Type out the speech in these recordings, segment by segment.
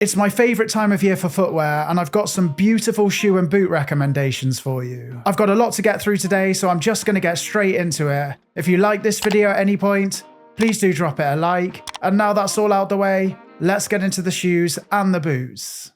It's my favourite time of year for footwear, and I've got some beautiful shoe and boot recommendations for you. I've got a lot to get through today, so I'm just going to get straight into it. If you like this video at any point, please do drop it a like. And now that's all out the way, let's get into the shoes and the boots.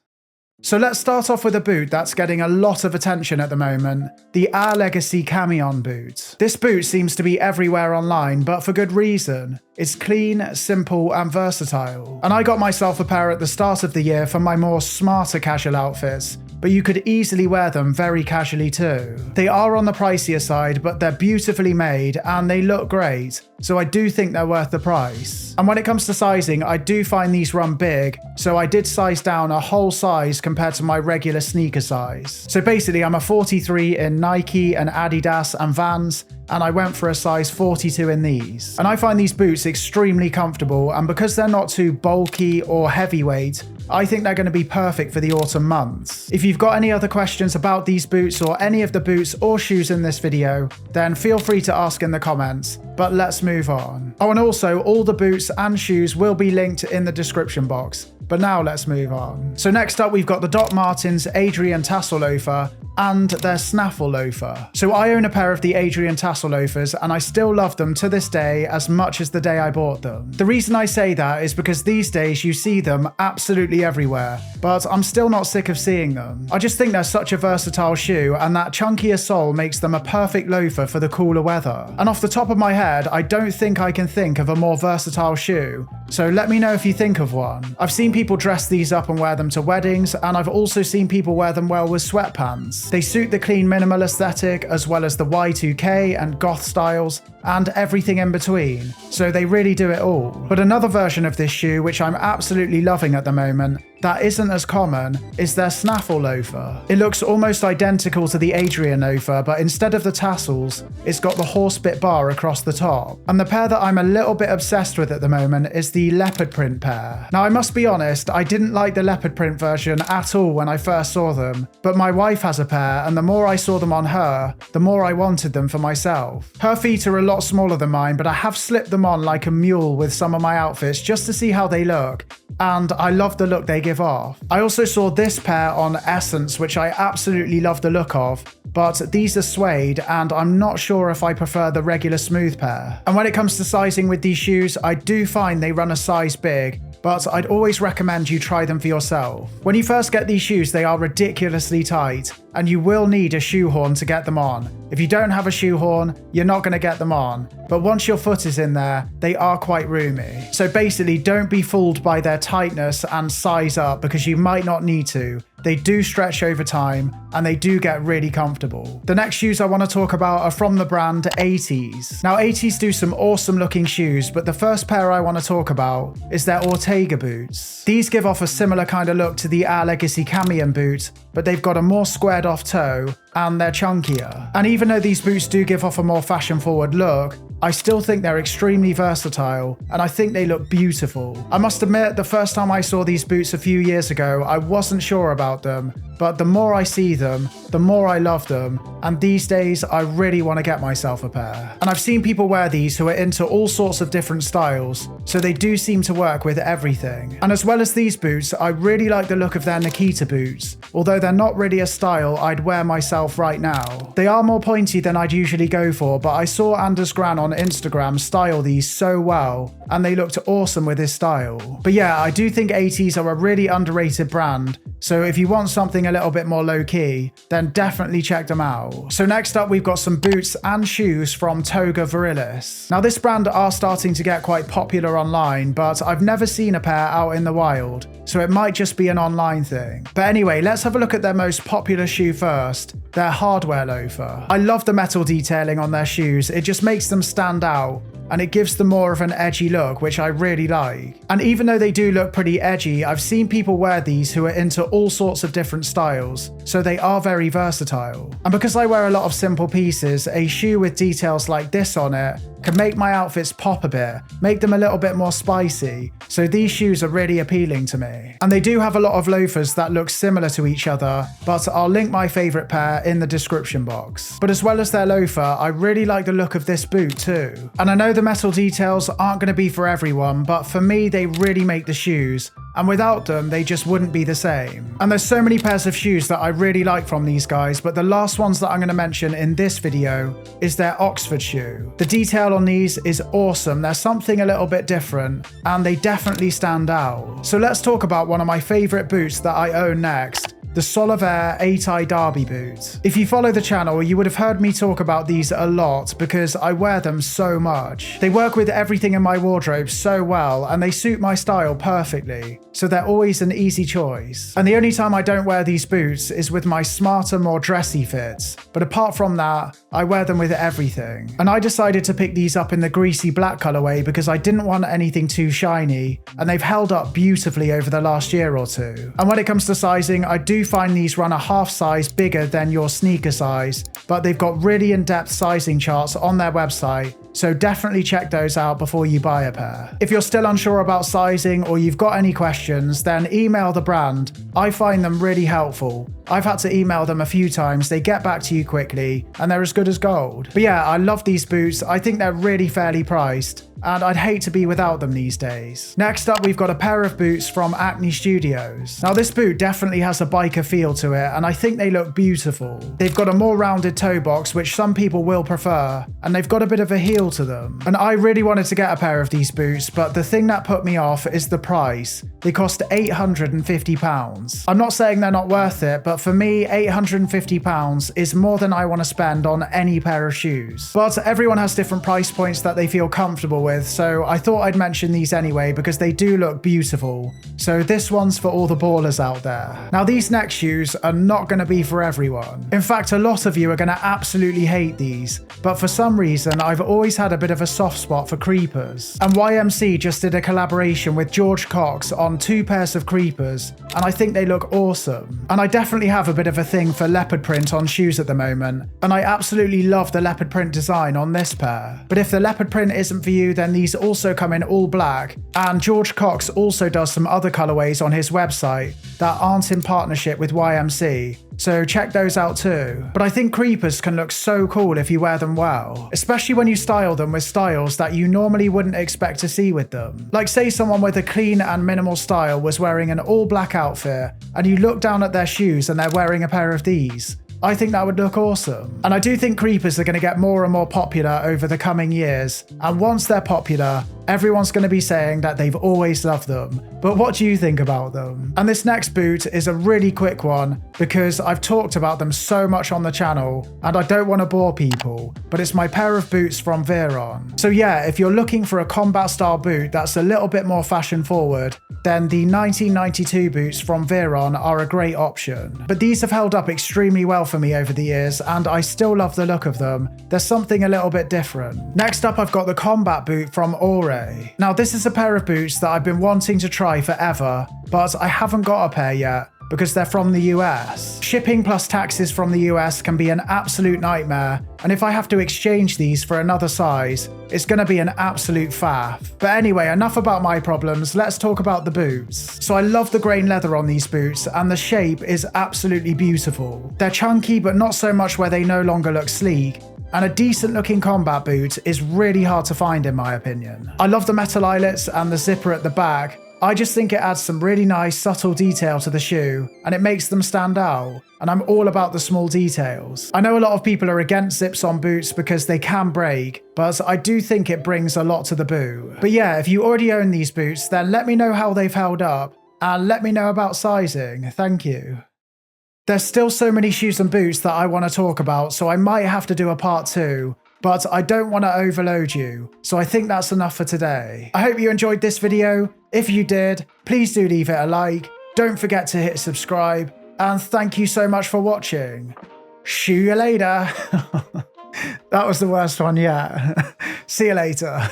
So let's start off with a boot that's getting a lot of attention at the moment, the Legacy Cameon boot. This boot seems to be everywhere online, but for good reason. It's clean, simple, and versatile. And I got myself a pair at the start of the year for my more smarter casual outfits, but you could easily wear them very casually too. They are on the pricier side, but they're beautifully made and they look great, so I do think they're worth the price. And when it comes to sizing, I do find these run big, so I did size down a whole size compared to my regular sneaker size. So basically I'm a 43 in Nike and Adidas and Vans, and I went for a size 42 in these. And I find these boots extremely comfortable, and because they're not too bulky or heavyweight, I think they're going to be perfect for the autumn months. If you've got any other questions about these boots or any of the boots or shoes in this video, then feel free to ask in the comments, but let's move on. Oh, and also all the boots and shoes will be linked in the description box, but now let's move on. So next up we've got the Doc Martens Adrian Tassel Loafer and their Snaffle Loafer. So I own a pair of the Adrian Tassel Loafers and I still love them to this day as much as the day I bought them. The reason I say that is because these days you see them absolutely everywhere, but I'm still not sick of seeing them. I just think they're such a versatile shoe, and that chunkier sole makes them a perfect loafer for the cooler weather. And off the top of my head, I don't think I can think of a more versatile shoe, so let me know if you think of one. I've seen people dress these up and wear them to weddings, and I've also seen people wear them well with sweatpants. They suit the clean minimal aesthetic as well as the Y2K and goth styles and everything in between, so they really do it all. But another version of this shoe which I'm absolutely loving at the moment that isn't as common is their Snaffle Loafer. It looks almost identical to the Adrian Loafer, but instead of the tassels, it's got the horse bit bar across the top. And the pair that I'm a little bit obsessed with at the moment is the leopard print pair. Now I must be honest, I didn't like the leopard print version at all when I first saw them, but my wife has a pair and the more I saw them on her, the more I wanted them for myself. Her feet are a lot smaller than mine, but I have slipped them on like a mule with some of my outfits just to see how they look, and I love the look they give off. I also saw this pair on Essence, which I absolutely love the look of, but these are suede and I'm not sure if I prefer the regular smooth pair. And when it comes to sizing with these shoes, I do find they run a size big, but I'd always recommend you try them for yourself. When you first get these shoes, they are ridiculously tight, and you will need a shoehorn to get them on. If you don't have a shoehorn, you're not going to get them on, but once your foot is in there, they are quite roomy. So basically, don't be fooled by their tightness and size up because you might not need to. They do stretch over time and they do get really comfortable. The next shoes I want to talk about are from the brand 80s. Now 80s do some awesome looking shoes, but the first pair I want to talk about is their Ortega boots. These give off a similar kind of look to the Legacy Cameon boot, but they've got a more squared off toe and they're chunkier. And even though these boots do give off a more fashion forward look, I still think they're extremely versatile and I think they look beautiful. I must admit, the first time I saw these boots a few years ago, I wasn't sure about them, but the more I see them, the more I love them, and these days I really want to get myself a pair. And I've seen people wear these who are into all sorts of different styles, so they do seem to work with everything. And as well as these boots, I really like the look of their Nikita boots, although they're not really a style I'd wear myself right now. They are more pointy than I'd usually go for, but I saw Anders Gran on Instagram style these so well, and they looked awesome with his style. But yeah, I do think 80s are a really underrated brand, so if you want something a little bit more low-key, then definitely check them out. So next up, we've got some boots and shoes from Toga Virilis. Now this brand are starting to get quite popular online, but I've never seen a pair out in the wild, so it might just be an online thing. But anyway, let's have a look at their most popular shoe first, their hardware loafer. I love the metal detailing on their shoes, it just makes them stand out, and it gives them more of an edgy look, which I really like. And even though they do look pretty edgy, I've seen people wear these who are into all sorts of different styles, so they are very versatile. And because I wear a lot of simple pieces, a shoe with details like this on it can make my outfits pop a bit, make them a little bit more spicy, so these shoes are really appealing to me. And they do have a lot of loafers that look similar to each other, but I'll link my favourite pair in the description box. But as well as their loafer, I really like the look of this boot too. And I know the metal details aren't going to be for everyone, but for me they really make the shoes, and without them, they just wouldn't be the same. And there's so many pairs of shoes that I really like from these guys, but the last ones that I'm going to mention in this video is their Oxford shoe. The detail on these is awesome. There's something a little bit different, and they definitely stand out. So let's talk about one of my favorite boots that I own next. The Solovair 8-eye derby boot. If you follow the channel, you would have heard me talk about these a lot because I wear them so much. They work with everything in my wardrobe so well, and they suit my style perfectly, so they're always an easy choice. And the only time I don't wear these boots is with my smarter, more dressy fits, but apart from that, I wear them with everything. And I decided to pick these up in the greasy black colorway because I didn't want anything too shiny, and they've held up beautifully over the last year or two. And when it comes to sizing, I do find these run a half size bigger than your sneaker size, but they've got really in-depth sizing charts on their website, so definitely check those out before you buy a pair. If you're still unsure about sizing or you've got any questions, then email the brand. I find them really helpful. I've had to email them a few times, they get back to you quickly, and they're as good as gold. But yeah, I love these boots. I think they're really fairly priced, and I'd hate to be without them these days. Next up, we've got a pair of boots from Acne Studios. Now this boot definitely has a biker feel to it, and I think they look beautiful. They've got a more rounded toe box, which some people will prefer, and they've got a bit of a heel to them. And I really wanted to get a pair of these boots, but the thing that put me off is the price. They cost £850. I'm not saying they're not worth it, but for me, £850 is more than I want to spend on any pair of shoes. But everyone has different price points that they feel comfortable with, so I thought I'd mention these anyway because they do look beautiful. So this one's for all the ballers out there. Now these next shoes are not going to be for everyone. In fact, a lot of you are going to absolutely hate these, but for some reason I've always had a bit of a soft spot for creepers. And YMC just did a collaboration with George Cox on 2 pairs of creepers, and I think they look awesome. And I definitely have a bit of a thing for leopard print on shoes at the moment, and I absolutely love the leopard print design on this pair. But if the leopard print isn't for you, then these also come in all black, and George Cox also does some other colorways on his website that aren't in partnership with YMC, so check those out too. But I think creepers can look so cool if you wear them well, especially when you style them with styles that you normally wouldn't expect to see with them. Like say someone with a clean and minimal style was wearing an all black outfit, and you look down at their shoes and they're wearing a pair of these. I think that would look awesome. And I do think creepers are going to get more and more popular over the coming years, and once they're popular, everyone's going to be saying that they've always loved them. But what do you think about them? And this next boot is a really quick one because I've talked about them so much on the channel and I don't want to bore people, but it's my pair of boots from Veron. So yeah, if you're looking for a combat style boot that's a little bit more fashion forward, then the 1992 boots from Veron are a great option. But these have held up extremely well for me over the years, and I still love the look of them. There's something a little bit different. Next up, I've got the combat boot from Ore. Now this is a pair of boots that I've been wanting to try forever, but I haven't got a pair yet because they're from the US. Shipping plus taxes from the US can be an absolute nightmare, and if I have to exchange these for another size, it's going to be an absolute faff. But anyway, enough about my problems, let's talk about the boots. So I love the grain leather on these boots, and the shape is absolutely beautiful. They're chunky, but not so much where they no longer look sleek, and a decent looking combat boot is really hard to find in my opinion. I love the metal eyelets and the zipper at the back. I just think it adds some really nice subtle detail to the shoe, and it makes them stand out, and I'm all about the small details. I know a lot of people are against zips on boots because they can break, but I do think it brings a lot to the boot. But yeah, if you already own these boots, then let me know how they've held up, and let me know about sizing. Thank you. There's still so many shoes and boots that I want to talk about, so I might have to do a part 2. But I don't want to overload you, so I think that's enough for today. I hope you enjoyed this video. If you did, please do leave it a like, don't forget to hit subscribe, and thank you so much for watching. See you later. That was the worst one yet. See you later.